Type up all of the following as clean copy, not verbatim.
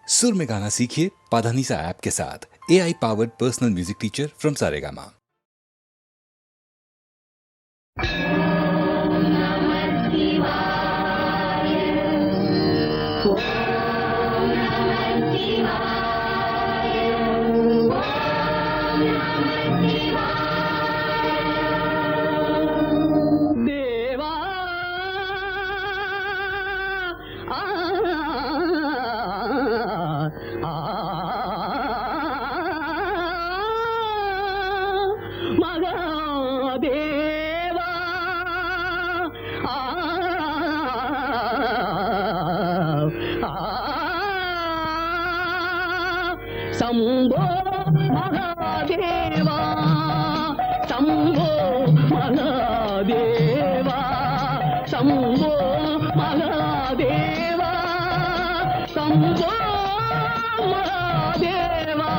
सुर में गाना सीखिए पाधानीसा ऐप के साथ। AI powered personal music teacher from Saregama. Shambho Mahadeva Shambho Mahadeva Shambho Mahadeva Shambho Mahadeva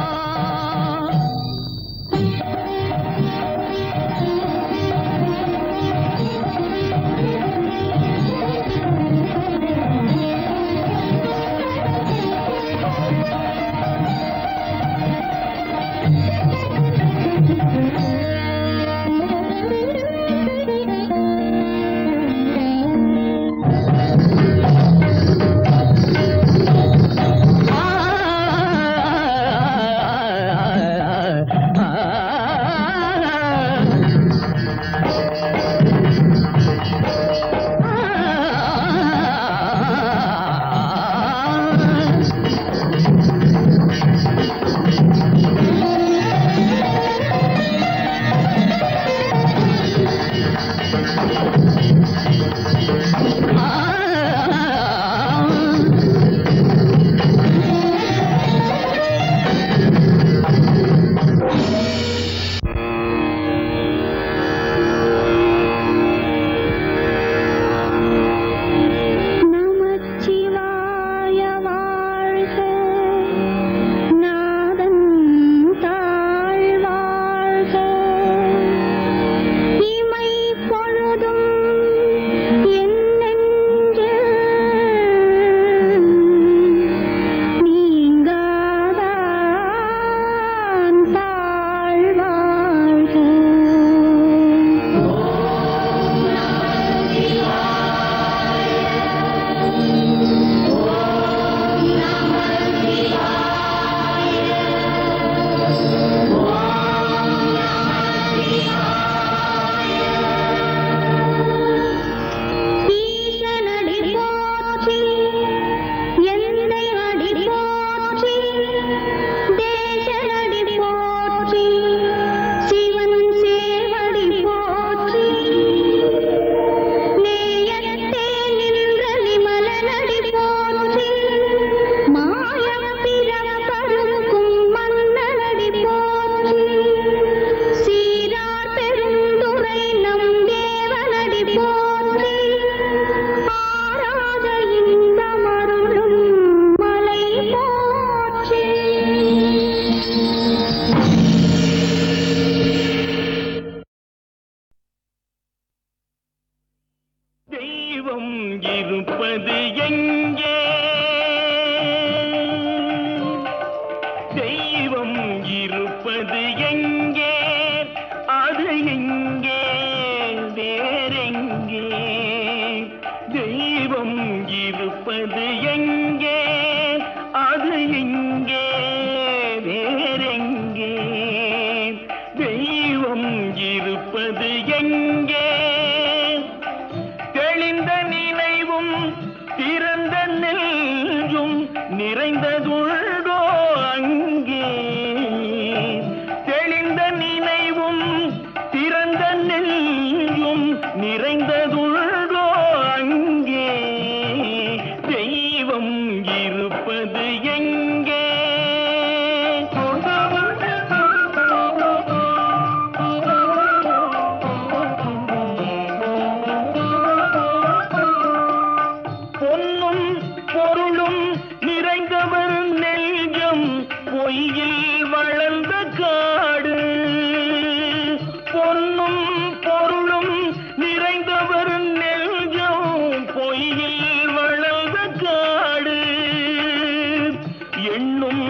எண்ணும்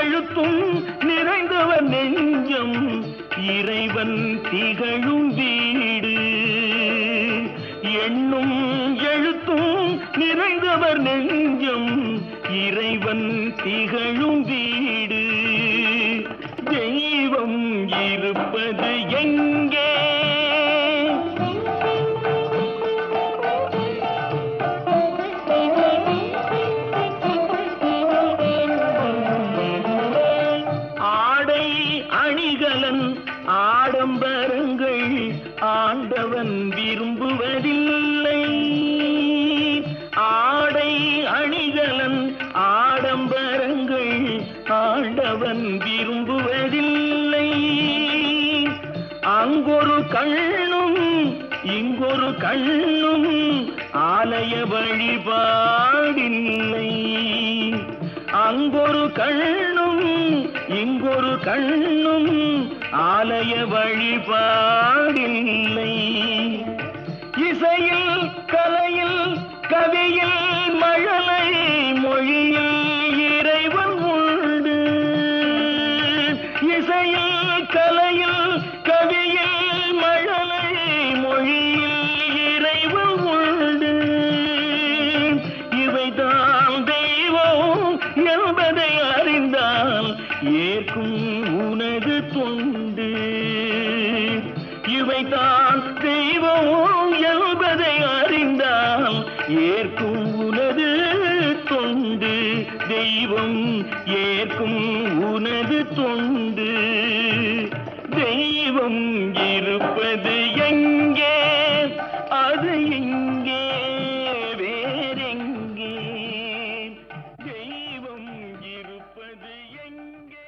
எழுத்தும் நிறைந்தவர் நெஞ்சம் இறைவன் திகழும் வீடு. எண்ணும் எழுத்தும் நிறைந்தவர் நெஞ்சம் இறைவன் திகழும் வீடு. தெய்வம் இருப்பது எங்கே? ஆடை அணிகலன் ஆடம்பரங்கள் ஆண்டவன் விரும்புவதில்லை. ஆடை அணிகலன் ஆடம்பரங்கள் ஆண்டவன் விரும்புவதில்லை. அங்கொரு கண்ணும் இங்கொரு கண்ணும் ஆலய வழிபாடில்லை. அங்கொரு கண்ணும் இங்கொரு கண்ணும் ஆலய வழிபாடில்லை. இசையில் கலையில் கவியில் மழலை மொழியில் இறைவன் உண்டு. இசையில் கலையில் கவியில் மழலை மொழியில் இறைவன் உண்டு. இவைதான் தெய்வம் என்பதை அறிந்தால் ஏற்கும் உனது தொண்டு. இவைதான் தெய்வம் என்பதை அறிந்தால் ஏற்கும் உனது தொண்டு. தெய்வம் ஏற்கும் உனது தொண்டு. தெய்வம் இருப்பது எங்கே? அது எங்கே? வேறெங்கே? தெய்வம் இருப்பது எங்கே?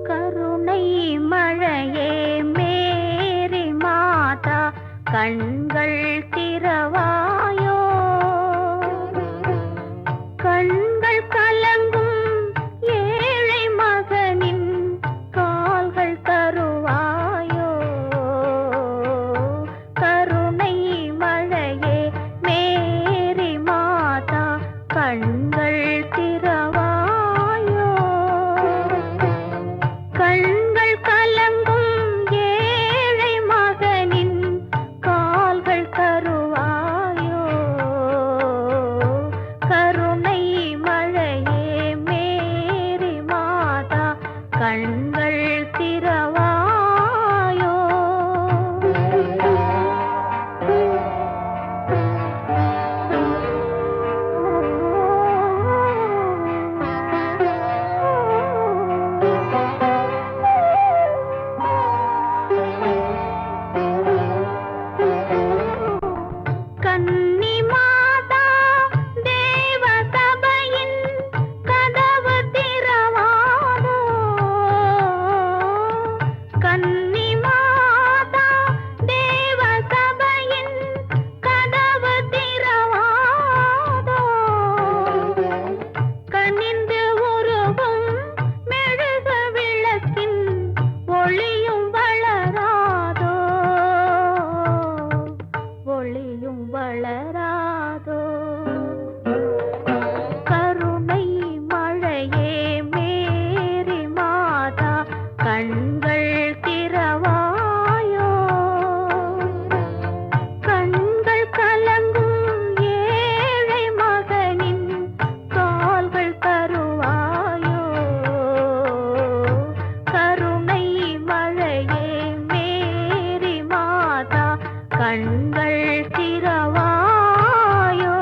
கருணை மழையே மேரி மாதா கண்கள் திறவாயோ, கண்கள் கலங்கும் ஏழை மகனின் கால்கள் தருவாயோ. கருணை மழையே மேரி மாதா கண்கள் திறவாயோ, கண்கள் கலங்கும் ஏழை மகனின் கால்கள் தருவாயோ. கருணை மழையே மேரி மாதா கண்கள் திறவாயோ. கன்னி மாதா தேவ சபையின் கதவு திறவாதோ, கன்னி மாதா தேவ சபையின் கதவு திறவாதோ. கனிந்து உருகும் மெழுகு விளக்கின் ஒளியும் வளராதோ, ஒளியும் வளராதோ. கருணை மழையே மேரி மாதா கண்கள் திறவாயோ, கண்கள் கலங்கும் ஏழை மகனின் கால்கள் தருவாயோ. கருணை மழையே மேரி மாதா கண்கள் திறவாயோ.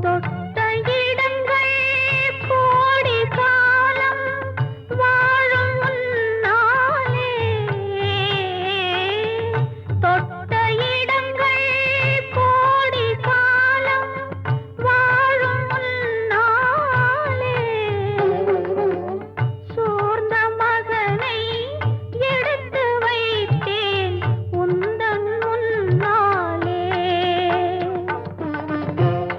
தொட்ட இடங்கள் கோடி காலம் வாழும் உன்னாலே, தொட்ட இடங்கள் கோடி காலம் வாழும் உன்னாலே. சோர்ந்த மகனை எடுத்து வைத்தேன் உந்தன் முன்னாலே.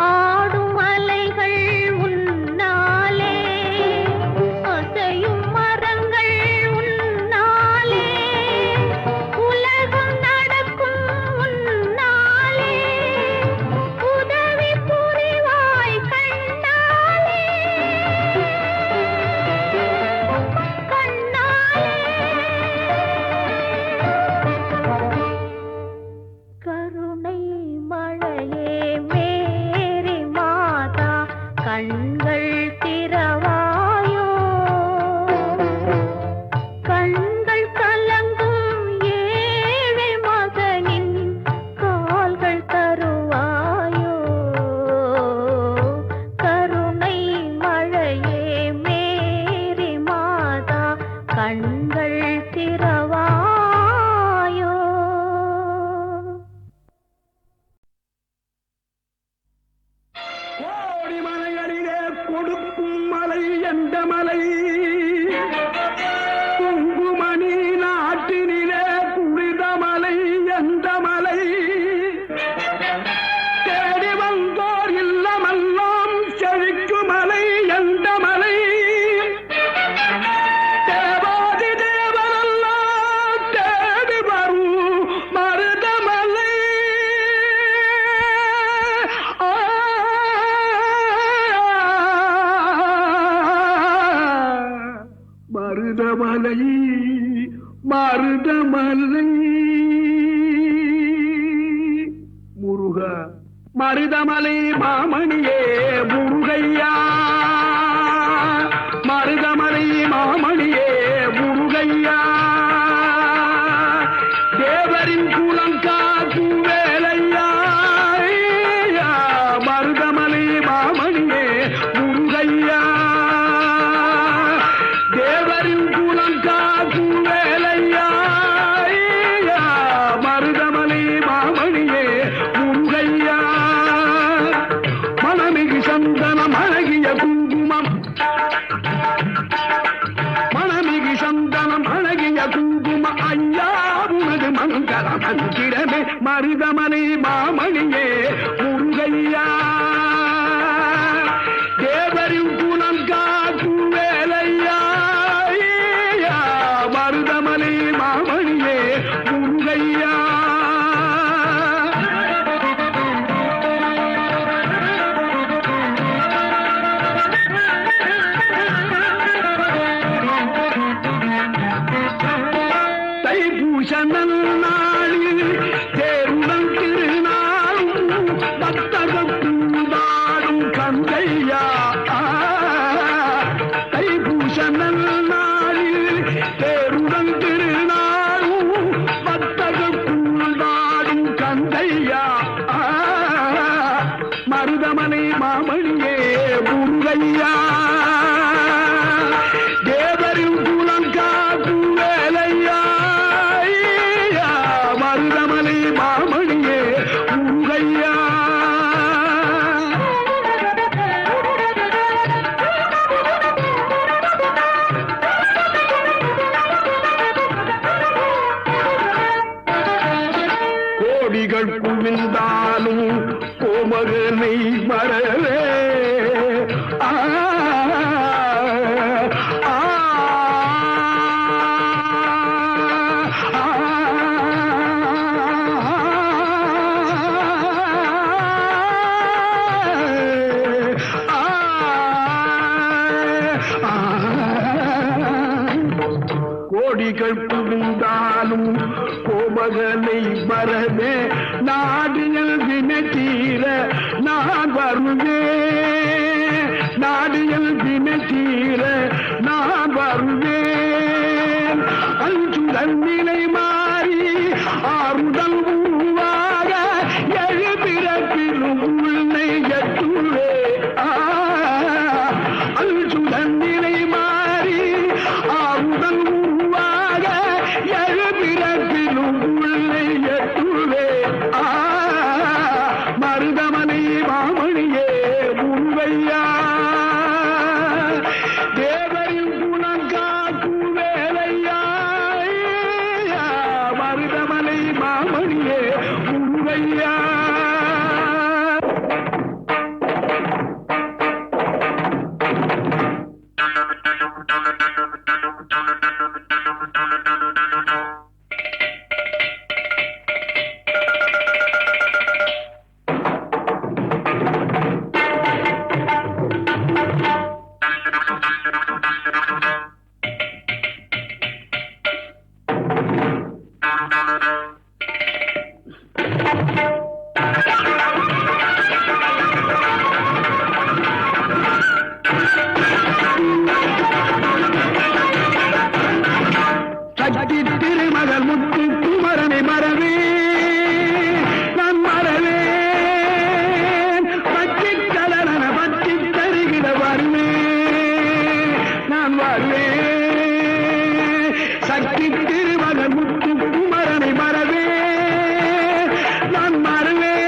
ஆடும் அலைகள் உன்னாலே, அசையும் மரங்கள் உன்னாலே, உலகம் நடக்கும் உன்னாலே. உதவி புரிவாய் கண்ணாலே, கண்ணாலே. கருணை மழையே மேரி மாதா கண்கள் திறவாயோ, கண்கள் கலங்கும் ஏழை மகனின் கால்கள் தருவாயோ. கருணை மழையே மேரி மாதா கண்கள் திறவாயோ. கோடி மலைகளிலே கொடுக்கும் மலை எந்த மலை? குங்குமணி நாட்டினிலே புனித மலை எந்த மலை? தேடி வந்தோர் இல்லமெல்லாம் செழிக்கும் மலை எந்த மலை? தேவாதி தேவரெல்லாம் தேடி வரும் மருதமலை. மருதமலை மருதமலை முருகா மருதமலை மாமணியே முருகையா, மருதமலை மாமணியே முருகையா, தேவரின் குலம் காக்கும் வேலையா, மருதமலை மாமணியே முருகையா, தேவரின் குலம் காக்கும் வேலையா, மருதமலை மாமணியே முருகையா, மணமிகு சந்தனம் அழகிய குங்குமம், மணமிகு சந்தனம் அழகிய குங்குமம், ஐயா உனது மங்கள மந்திரமே மருதமலை மாமணியே முருகையா, தேவரின் குலம் காக்கும் வேலையா, மருதமலை மாமணியே முருகையா. தைப்பூச நன்னாளில் தேருடன் திருநாளும் பக்தகூடாடும் கந்தையா, தைப்பூச நன்னாளில் தேருடன் திருநாளும் பக்தகூடாடும் கந்தையா, மருதமலை மாமணியே முருகையா, தேவரின் குலம் காக்கும் வேலையா, மருதமலை மாமணியே முருகையா. கோடிகள் குவிந்தாலும் கோமகனை மறவே, ஆ ஆ, கோடிகள் புகுந்தாலும் கோமகனை மறவே, நாடியல் வினை தீர நான் வருவேன், நாடியல் வினை தீர நான் வருவேன், அஞ்சுதல் நிலை மாறி ஆறுதல் உருவாக எழுபிறப்பிலும் உள்ளை எட்டுவே, அஞ்சுதல் நிலை மாறி ஆறுதல் உருவாக எழுபிறப்பிலும் உள்ளை எட்டுவே, மருதமலை மாமணியே முருகையா, தேவரின் குலம் காக்கும் வேலையா, மருதமலை மாமணியே முருகையா. சக்தி திருமகள் முத்து குமரனை மறவே நான் மறவேன், பச்சை கலரன பற்றி தருகிற வருவேன் நான் வருவேன், சக்தி திருமகள் முத்து குமரனை மறவே நான் மறவேன்,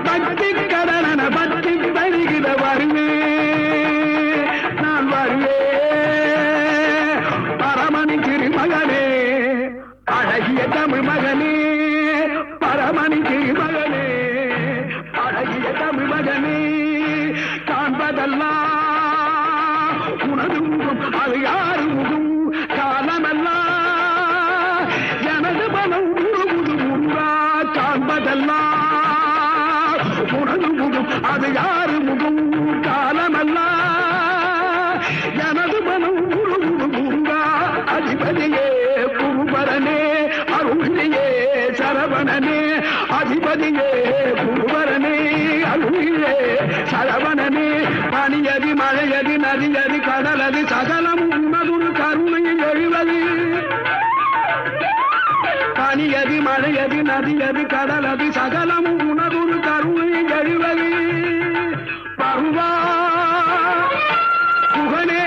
பச்சை கலரன பற்றி தருகிற வருவேன் நான் வருவேன், பரமணி திருமகனே அழகிய தமிழ் மகனே, பரமணி திருமகனே அழகிய தமிழ் மகனே, காண்பதெல்லாம் உனது முகம் அது யாரு முகம், காலமெல்லாம் எனது மனம் முழுமுது முருகா, காண்பதெல்லாம் உனது முகம் அது யாரு முகம், காலமெல்லாம் எனது மனம் முழுமுது முருகா, அதிபதியே குருபரனே அருளியே சரவ சரவணனே அதிபதியே குருவரனே அருளிலே சரவணனே பனியதி மழையதி நதியதி கடலதி சகலம் உன்னதுரு கருணை எழுவது பனியதி மழையதி நதியதி கடலதி சகலம் உனதுரு கருணை எழுவது பருவா புகனே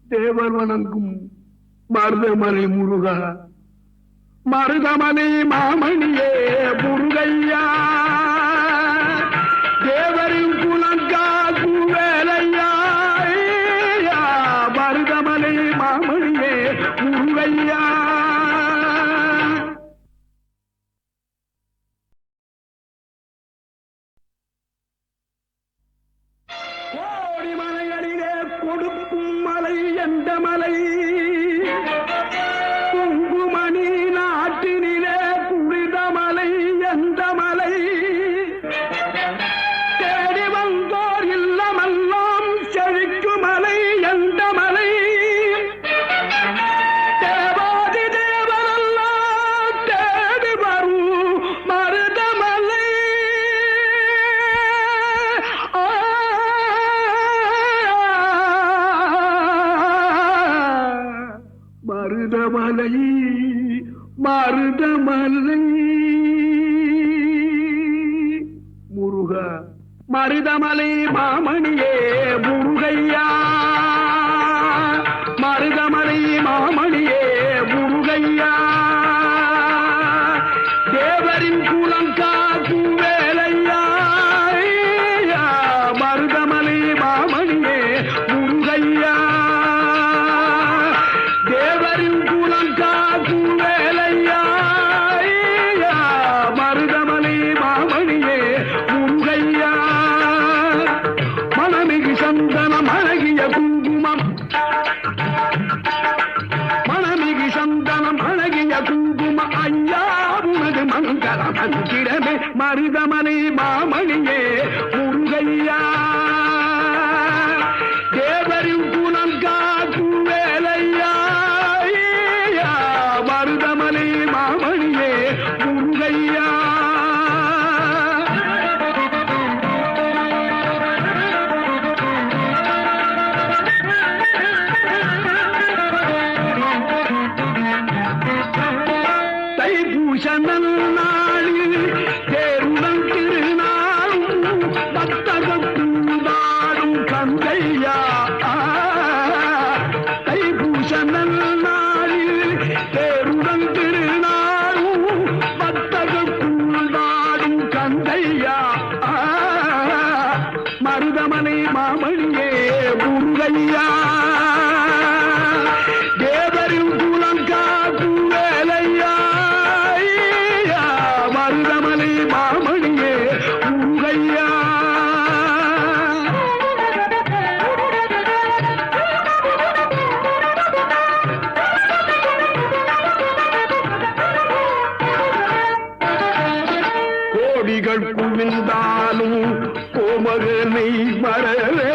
தேவர் வணங்கும் மருதமலை முருகா மருதமலை மாமணியே முருகையா தேவரின் குலங்காக்கும் வேலையா மருதமலை மாமணியே முருகையா கோடி மலைகளிலே கொடுக்கும் மலை எந்த மலை குங்குமணி நாட்டினிலே புனித மலை எந்த மலை தேடி வந்தோர் இல்லமெல்லாம் செழிக்கும் மலை எந்த மலை தேவாதி தேவரெல்லாம் தேடி வரும் மருதமலை மருதமலை மருதமலை முருகா மருதமலை மாமணியே முருகையா மருதமலை மாமணியே முருகையா தேவரின் குலங்காக்கும் வேலையா மருதமலை மாமணியே முருகையா தேவரின் குலங்காக்கும் வேலையா மருதமலை மாமணியே முருகையா மனமிகு சந்தனம் அழகிய குங்குமம் மனமிகு சந்தனம் அழகிய குங்குமம் ஐயா உனது மங்கள மந்திரமே மருதமலை மாமணியே முருகையா தேவரின் குலம் காக்கும் வேலையா மருதமலை மாமணியே முருகையா தைப்பூச நன்னாளில் தேருடன் திருநாளும் பக்தகூடாடும் கந்தையா தைப்பூச நன்னாளில் தேருடன் திருநாளும் பக்தகூடாடும் கந்தையா மருதமலை மாமணியே முருகையா தேவரின் குலம் காக்கும் வேலையா மருதமலை மாமணியே முருகையா கோடிகள் குவிந்தாலும் கோமகனை மறவே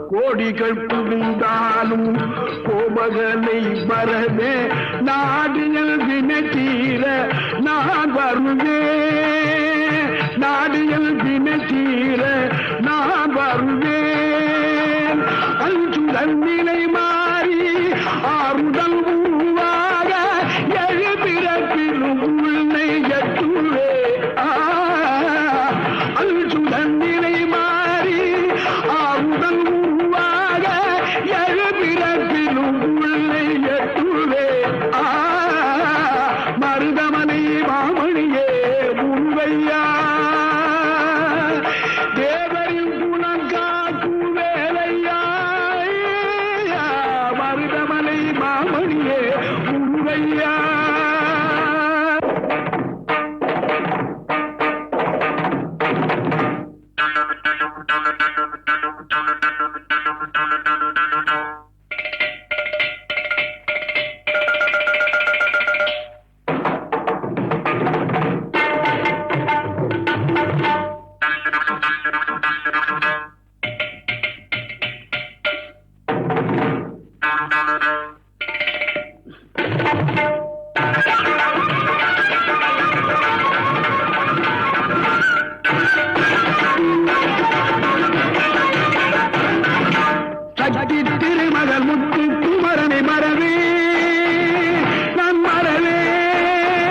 கோடிகள் குவிந்தாலும் கோமகனை மறவே நாடியல் வினை தீர நான் வருவேன் நாடியல் வினை தீர நான் வருவேன் அஞ்சுடன் நிலை மாறி ஆறுதல் உருவாக எழுபிறப்பிலும் உள்ளை எட்டுவே அஞ்சுடன் நிலை மாறி ஆறுதல் உருவாக எழுபிறப்பிலும் உள்ளை எட்டுவே மருதமலை மாமணியே முருகையா தேவரின் குலங்கா சக்தி திருமகள் முத்து குமரனை மறவே நான் மறவேன்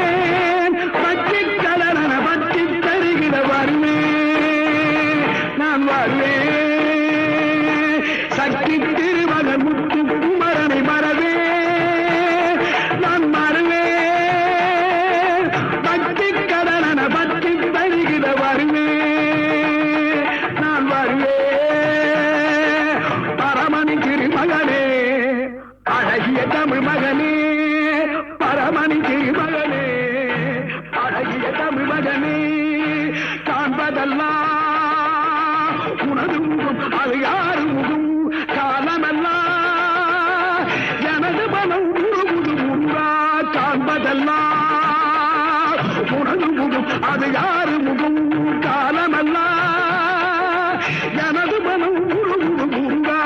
பச்சை கலரன பற்றி தருகிற வருவேன் நான் வருவேன் சக்தி திருமகள் முத்து குமரனை மறவே நான் மறவேன் பச்சை கலரன பற்றி தருகிற வருவேன் நான் வருவேன் பரமணி திருமகனே அழகிய தமிழ் மகனே பரமணி திருமகனே அழகிய தமிழ் மகனே காண்பதெல்லாம் உனது முகம் அது யாரு முகம் காலமெல்லாம் எனது மனம் உருவுது முருகா காண்பதெல்லாம் உனது முகம் அது யாரு முகம் காலமெல்லாம் எனது மனம் உருவுது முருகா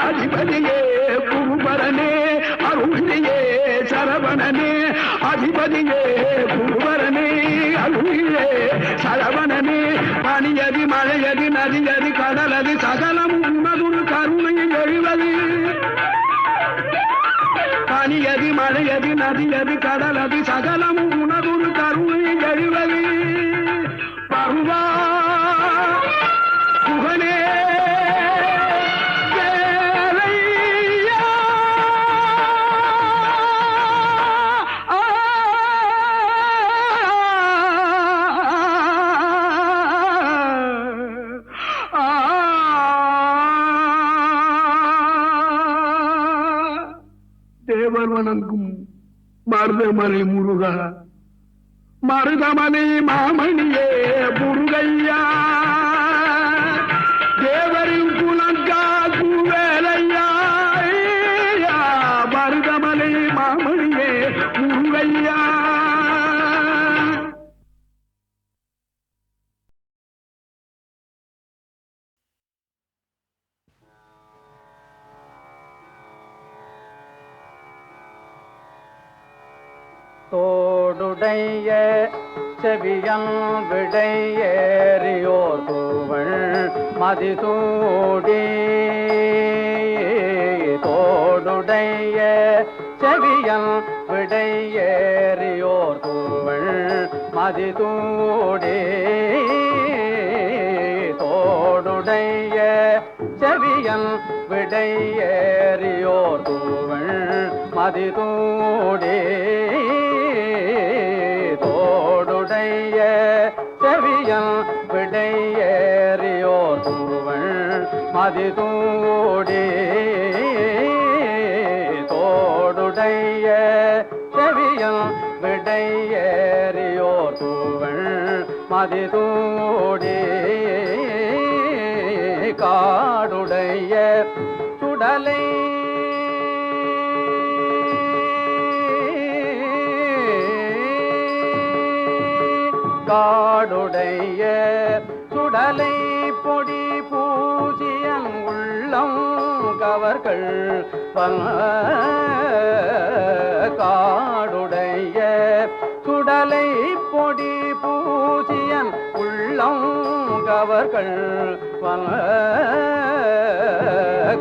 அதிபதியே குருபரனே அருளியே சரவணனே அதிபதியே குருபரனே அருளியே சரவணனே பனியதி மழையதி நதியதி கடலது சகலம் உன்னதுரு கருணையில் எழுவது பனியதி மழையதி நதியதி கடலது சகலம் உனதுரு கருணையில் எழுவது பருவா புகனே தேவர் வணங்கும் மருதமலை முருகா மருதமலை மாமணியே முருகையா தேவரின் குலங்காக்கு வேலையா மருதமலை மாமணியே முருகையா தோடுடைய செவியன் விடையேறியோர் தூவள் மதிசூடி தோடுடைய செவியன் விடையேறியோர் தூவள் மதிசூடி தோடுடைய செவியன் விடையேறியோர் தூவள் மதிசூடி தோடுடைய செவியன் விடையேறியோர் தூவள் மதிசூடி தோடுடைய செவியன் விடையேறியோர் தூவள் மதிசூடி காடுடைய சுடலை காடுடைய சுடலை பொடி பூஜியன் உள்ளம் கவர்கள் காடுடைய சுடலை பொடி பூஜியன் உள்ளம் கவர்கள்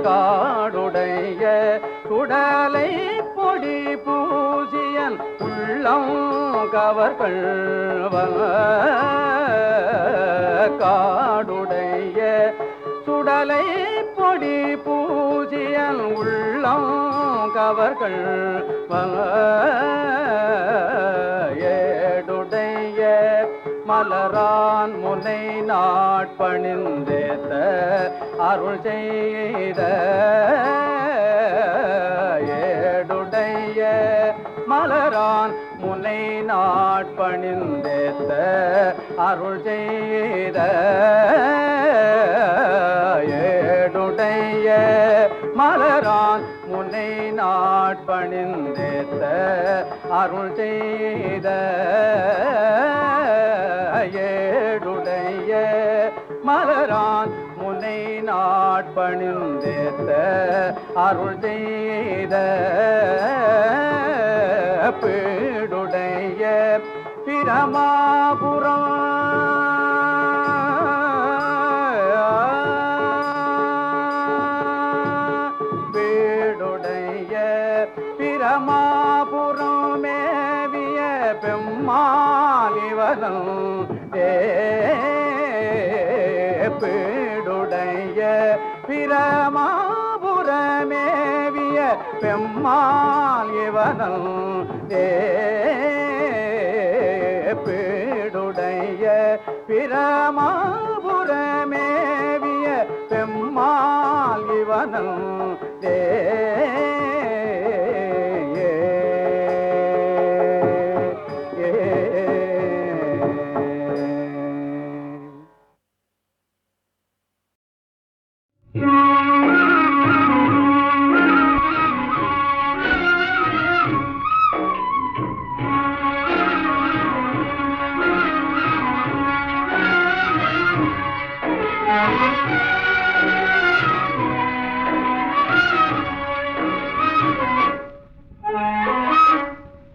காடுடைய சுடலை பொடி பூஜியன் உள்ளம் கவர்கள் காடுடைய சுடலை பொடி பூஜியன் உள்ளம் கவர்கள் ஏடுடைய மலரான் முனை நாட்பணிந்தேத்த அருள் செய்த ஏடுடைய மலரான் முனை நாட்பணிந்தேத்த அருள் செய்த ஏடுடைய மலரான் முனை நாட்பணிந்தேத்த அருள் செய்த ஏடுடைய மலரான் முனை நாட்பணிந்தேத்த அருள் செய்த பீடுடைய பிரமாபுரம் பிரமாபுரமேவிய பெம்மாள் இவனல் பீடுடைய பிரமாபுரமேவிய பெம்மாள் இவனல்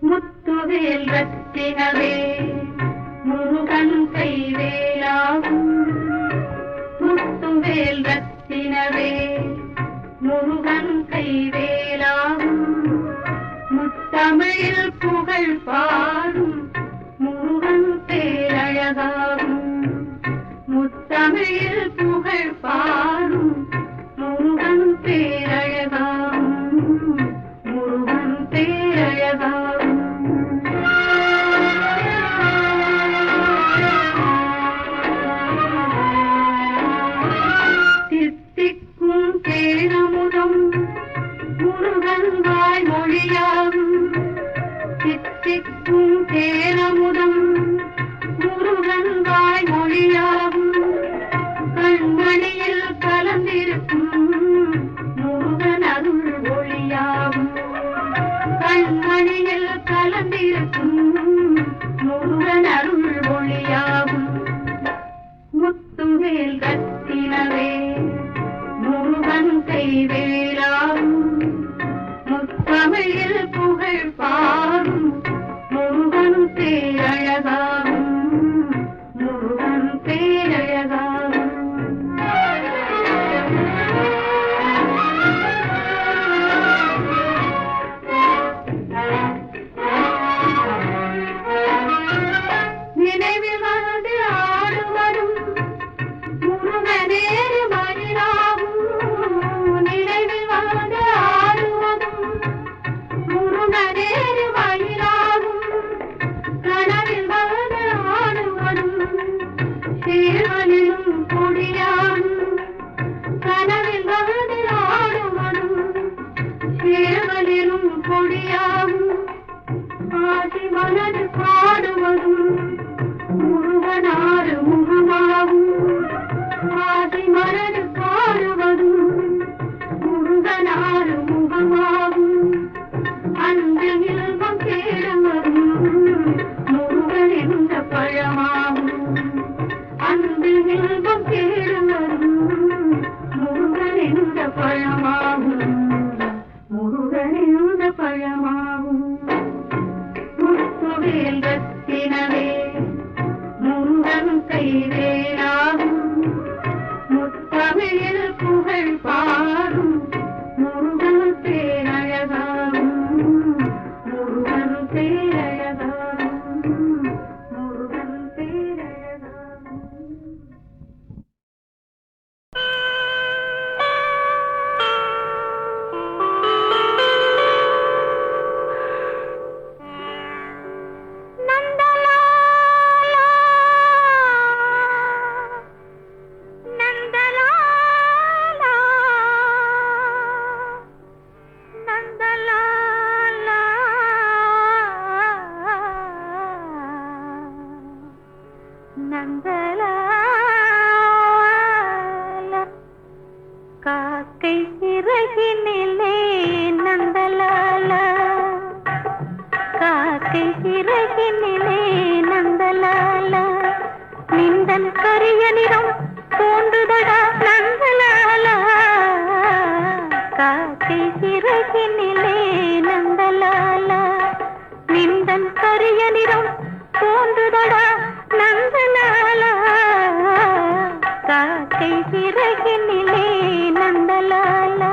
முத்துவேல் ரத்தினவே முருகன் கைவேலாகும் முத்துவேல் ரத்தினவே முருகன் கைவேலாகும் முத்தமிழில் புகழ் பாடும் முருகன் பேரழகாகும் முத்தமிழில் புகழ் பாடும் முருகன் பேரழகாகும் முருகன் பேரழகாகும் தித்திக்கும் தேனமுதம் முருகன் வாய்மொழியாகும் தித்திக்கும் தேனமுதம் முருகன் வாய்மொழியாகும் கண்மணியில் கலந்திருக்கும் முருகன் அருள் ஒளியாகும் கண்மணியில் கலந்திருக்கும் முருகன் அருள் ஒளியாகும் முத்துவேல் ரத்தினவே முருகன் கைவேலாகும் முத்தமிழில் புகழ் பாடும் முருகன் பேரழகாகும் முருகன் பேரழகாகும் நினைவில் வந்து ஆடுவதும் முருகனேறு மயிலாகும் நினைவில் வந்து ஆடுவதும் முருகனேறு மயிலாகும் கனவில் வந்து ஆடுவதும் சேவலிலும் கொடியாகும் கனவில் வந்து ஆடுவதும் சேவலிலும் கொடியாகும் ஆதி மனது பாடுவதும் முருகனாறு முகமாகும் ஆதி மனது பாடுவதும் முருகனாறு முகமாகும் அந்த இல்பம் தேடுவதும் முருகன் என்ற பழமாகும் அந்த இல்பம் தேடுவதும் முருகன் என்ற பழமாகும் முருகன் என்ற பழமாகும் முத்துவேல் ரத்தினவே முருகன் கைவேலாகும் முத்தமிழில் புகழ் பாடும் முருகன் பேரழகாகும் முருகன் பேரழகாகும் முருகன் பேரழகாகும் காக்கை சிறகினிலே நந்தலாலா காக்கை சிறகினிலே நந்தலாலா நிந்தன் கரிய நிறம் தோன்றுதடா நந்தலாலா காக்கை சிறகினிலே நந்தலாலா நிந்தன் கரிய நிறம் தோன்றுதடா நந்தலாலா காக்கை சிறகினிலே நந்தலாலா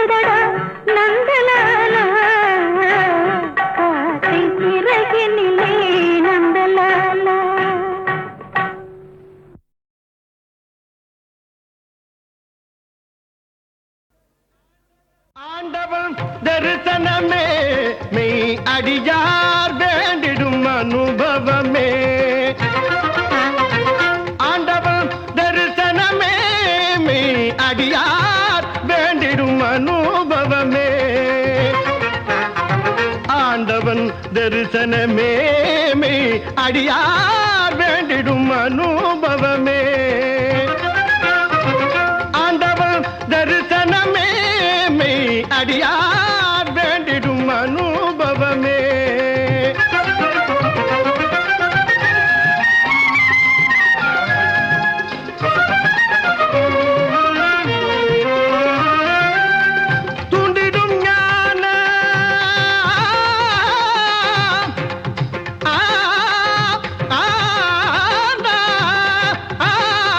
தோன்றுதடா நந்தலாலா ஆசை சிறகினிலே நந்தலாலா. ஆண்டவன் தரிசனமே மெய் அடியார் வேண்டிடும் அனுபவமே. ஆண்டவன் தரிசனமே மெய் அடியார் வேண்டிடும் அனுபவமே. ஆண்டவன் தரிசனமே மெய் அடியார் வேண்டிடும் அனுபவமே. ஆண்டவன் தரிசனமே மெய் அடியார் வேண்டிடும் அனுபவமே. தூண்டிடும் ஞான தூண்டிடும்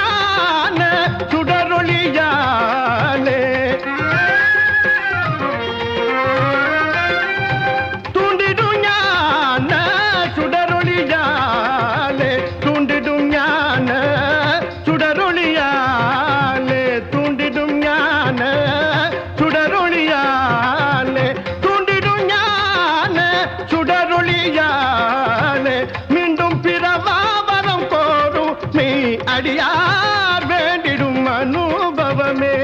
ஞான சுடரொளியாலே. தூண்டிடும் ஞான சுடரொளியாலே. தூண்டிடும் ஞான சுடரொளியாலே. தூண்டிடும் ஞான சுடரொளியாலே. தூண்டிடும் ஞான சுடரொளியாலே. மீண்டும் பிறவாவரம் கோரும் மெய் அடியார் வேண்டிடும் அனுபவமே.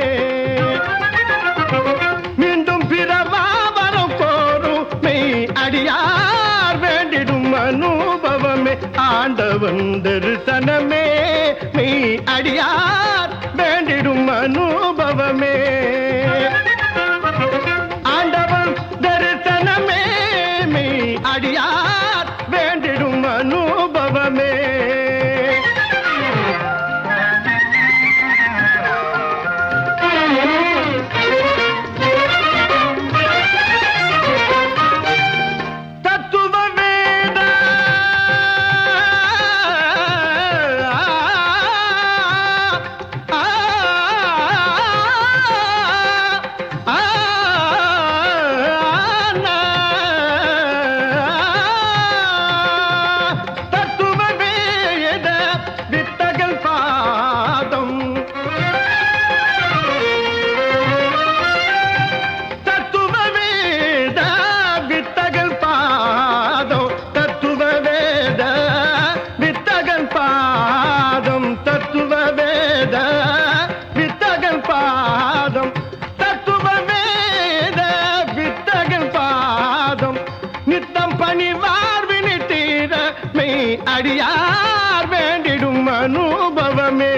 மீண்டும் பிறவாவரம் கோரும் மெய் அடியார் வேண்டிடும் அனுபவமே. ஆண்டவன் தரிசனமே மெய் அடியார் வேண்டிடும் அனுபவமே. ஆண்டவன் தரிசனமே மெய் அடியார் வேண்டிடும் அனுபவமே. தத்துவ வேத தத்துவ வேத வித்தகல் பாதம். தத்துவ வேத வித்தகல் பாதம். தத்துவ வேத வித்தகல் பாதம். தத்துவ வேத வித்தகல் பாதம். தத்துவ வேத வித்தகல் பாதம். நித்தம் பணிவார் வினித்தீர மெய் அடியார் வேண்டிடும் அனுபவமே.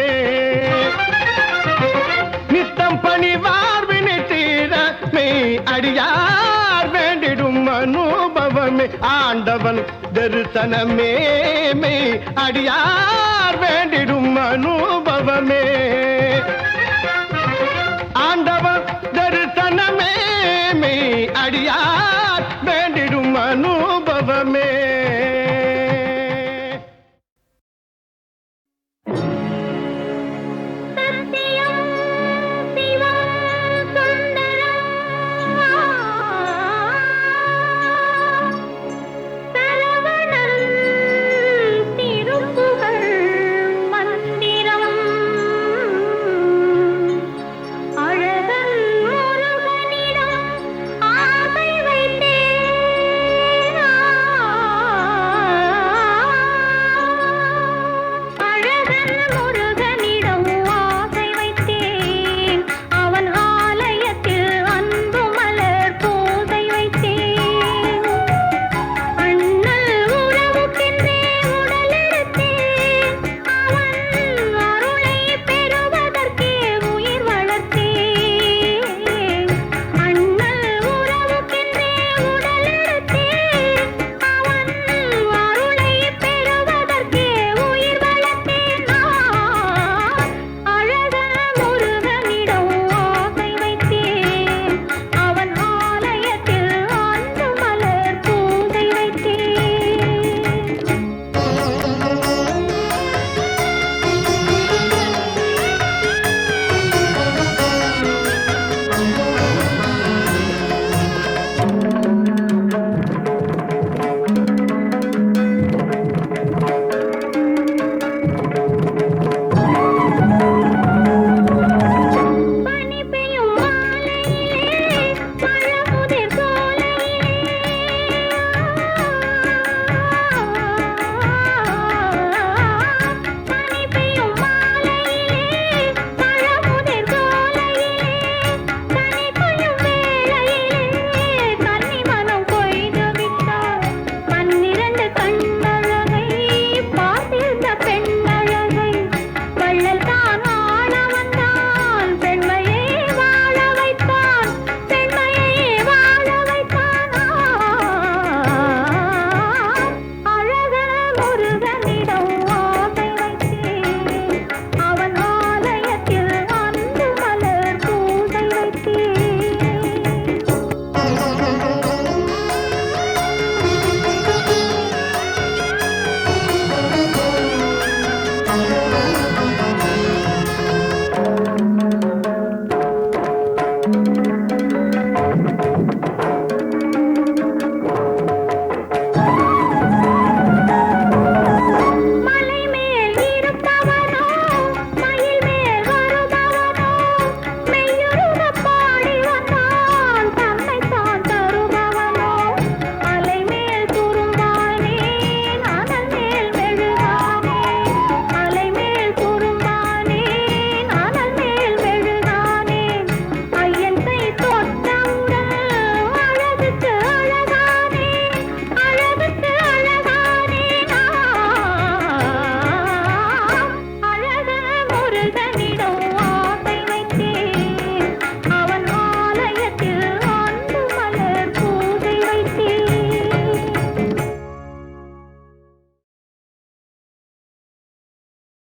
நித்தம் பணிவார் வினித்தீர மெய் அடியார் வேண்டிடும் அனுபவமே. ஆண்டவன் தரிசனமே மெய் அடியார் வேண்டிடும் அனுபவமே. ஆண்டவன் தரிசனமே மெய் அடியார் வேண்டிடும் அனுபவமே.